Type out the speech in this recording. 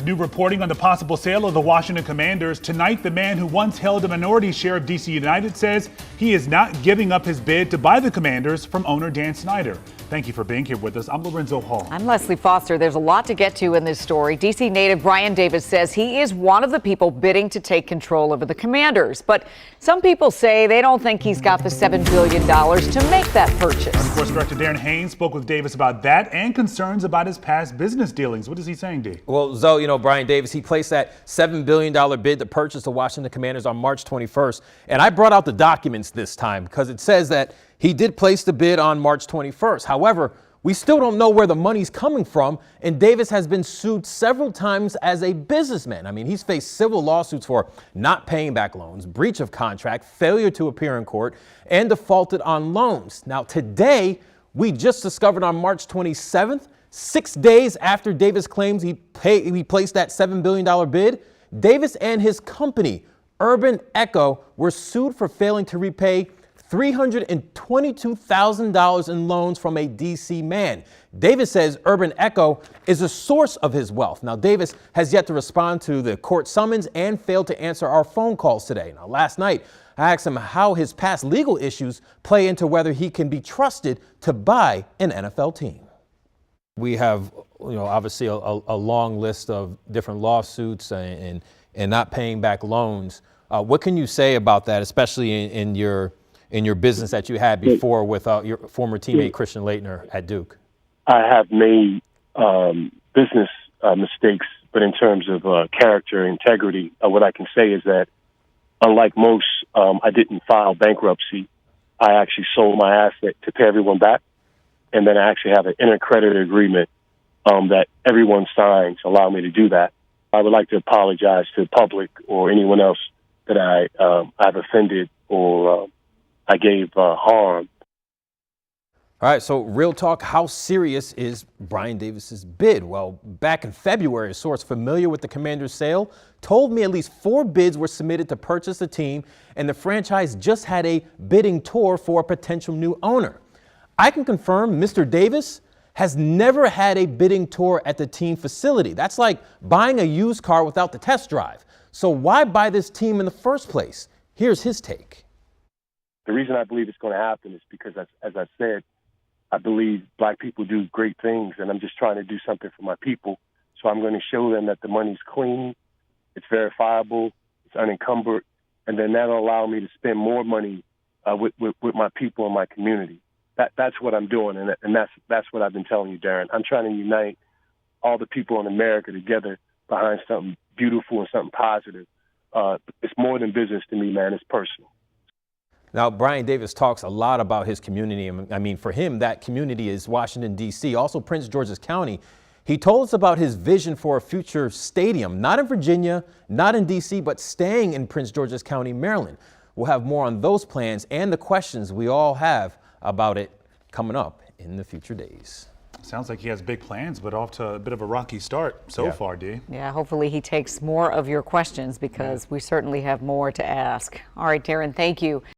New reporting on the possible sale of the Washington Commanders. Tonight, the man who once held a minority share of DC United says he is not giving up his bid to buy the Commanders from owner Dan Snyder. Thank you for being here with us. I'm Lorenzo Hall. I'm Leslie Foster. There's a lot to get to in this story. DC native Brian Davis says he is one of the people bidding to take control over the Commanders. But some people say they don't think he's got the $7 billion to make that purchase. And of course, Director Darren Haynes spoke with Davis about that and concerns about his past business dealings. What is he saying, D? Well, Zoe, Brian Davis, he placed that $7 billion bid to purchase the Washington Commanders on March 21st. And I brought out the documents this time because it says that he did place the bid on March 21st. However, we still don't know where the money's coming from. And Davis has been sued several times as a businessman. I mean, he's faced civil lawsuits for not paying back loans, breach of contract, failure to appear in court, and defaulted on loans. Now, today, we just discovered on March 27th, 6 days after Davis claims he placed that $7 billion bid, Davis and his company, Urban Echo, were sued for failing to repay $322,000 in loans from a D.C. man. Davis says Urban Echo is a source of his wealth. Now, Davis has yet to respond to the court summons and failed to answer our phone calls today. Now, last night, I asked him how his past legal issues play into whether he can be trusted to buy an NFL team. We have, obviously a long list of different lawsuits and not paying back loans. What can you say about that, especially in your business that you had before with your former teammate Christian Laettner at Duke? I have made business mistakes, but in terms of character, integrity, what I can say is that unlike most, I didn't file bankruptcy. I actually sold my asset to pay everyone back. And then I actually have an intercreditor agreement that everyone signs to allow me to do that. I would like to apologize to the public or anyone else that I've offended or I gave harm. All right, so real talk, how serious is Brian Davis's bid? Well, back in February, a source familiar with the Commanders' sale told me at least 4 bids were submitted to purchase the team, and the franchise just had a bidding tour for a potential new owner. I can confirm Mr. Davis has never had a bidding tour at the team facility. That's like buying a used car without the test drive. So why buy this team in the first place? Here's his take. The reason I believe it's going to happen is because, as I said, I believe black people do great things, and I'm just trying to do something for my people. So I'm going to show them that the money's clean, it's verifiable, it's unencumbered, and then that'll allow me to spend more money with my people and my community. That's what I'm doing, and that's what I've been telling you, Darren. I'm trying to unite all the people in America together behind something beautiful and something positive. It's more than business to me, man. It's personal. Now, Brian Davis talks a lot about his community. I mean, for him, that community is Washington, D.C., also Prince George's County. He told us about his vision for a future stadium, not in Virginia, not in D.C., but staying in Prince George's County, Maryland. We'll have more on those plans and the questions we all have about it coming up in the future days. Sounds like he has big plans, but off to a bit of a rocky start so far, D. Yeah, hopefully he takes more of your questions because we certainly have more to ask. All right, Darren, thank you.